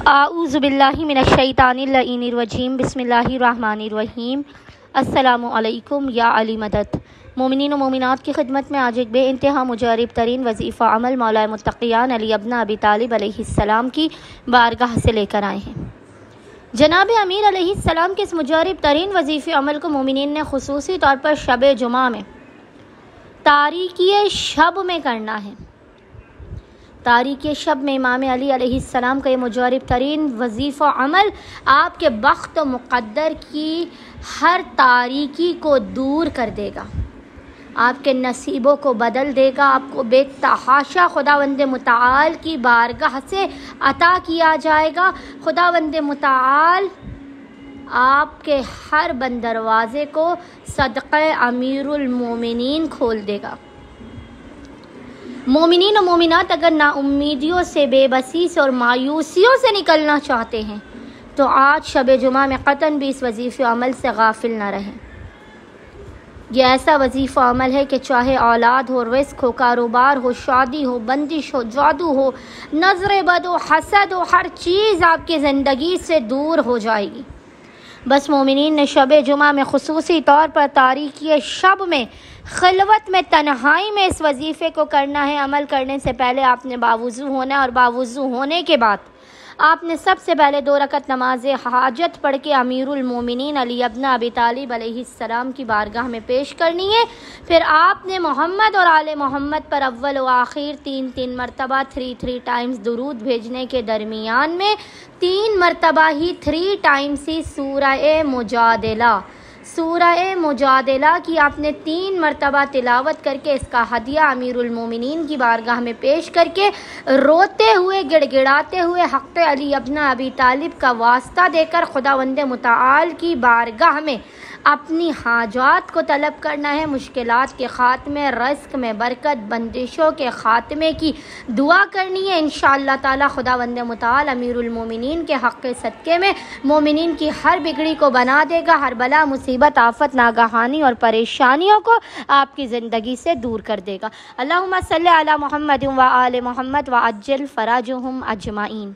اعوذ باللہ من الشیطان اللعین الرجیم بسم اللہ الرحمن الرحیم۔ السلام علیکم یا علی مدد۔ مومنین و مومنات کی خدمت میں آج ایک بے انتہا مجرب ترین وظیفہ عمل مولا متقیان علی ابن ابی طالب علیہ السلام کی بارگاہ سے لے کر آئے ہیں۔ جناب امیر علیہ السلام کے اس مجرب ترین وظیفہ عمل کو مومنین نے خصوصی طور پر شب جمعہ میں تاریکی شب میں کرنا ہے۔ تاریکی شب میں امام علی علیہ السلام کا یہ مجرب ترین وظیفہ عمل آپ کے بخت و مقدر کی ہر تاریکی کو دور کر دے گا، آپ کے نصیبوں کو بدل دے گا، آپ کو بے تحاشا خداوند متعال کی بارگاہ سے عطا کیا جائے گا۔ خداوند متعال آپ کے ہر بند دروازے کو صدقہ امیر المومنین کھول دے گا۔ مومنین و مومنات اگر نا امیدیوں سے، بے بسی سے اور مایوسیوں سے نکلنا چاہتے ہیں تو آج شب جمعہ میں قطعاً بھی اس وظیفہ عمل سے غافل نہ رہیں۔ یہ ایسا وظیفہ عمل ہے کہ چاہے اولاد ہو، رزق ہو، کاروبار ہو، شادی ہو، بندش ہو، جادو ہو، نظر بد ہو، حسد ہو، ہر چیز آپ کی زندگی سے دور ہو جائے گی۔ بس مومنین نے شب جمعہ میں خصوصی طور پر تاریکی شب میں خلوت میں تنہائی میں اس وظیفے کو کرنا ہے۔ عمل کرنے سے پہلے آپ نے باوضو ہونا ہے اور باوضو ہونے کے بعد آپ نے سب سے پہلے 2 رکعت نماز حاجت پڑھ کے امیر المومنین علی ابن ابی طالب علیہ السلام کی بارگاہ میں پیش کرنی ہے۔ پھر آپ نے محمد اور آل محمد پر اول و آخر 3 مرتبہ 3 ٹائمز درود بھیجنے کے درمیان میں 3 مرتبہ ہی 3 ٹائمز ہی سورہ مجادلہ کی آپ نے 3 مرتبہ تلاوت کر کے اس کا ہدیہ امیر المومنین کی بارگاہ میں پیش کر کے روتے ہوئے گڑ گڑاتے ہوئے حق علی ابن ابی طالب کا واسطہ دے کر خداوند متعال کی بارگاہ میں اپنی حاجات کو طلب کرنا ہے، مشکلات کے خاتمے، رزق میں برکت، بندشوں کے خاتمے کی دعا کرنی ہے۔ انشاءاللہ تعالی خداوند متعال امیر المومنین کے حق صدقے میں مومنین کی ہر بگڑی کو بنا دے گا، ہر بلا مصیبت آفت ناگہانی اور پریشانیوں کو آپ کی زندگی سے دور کر دے گا۔ اللہم صلی علی محمد و آل محمد وعجل فرجہم اجمعین۔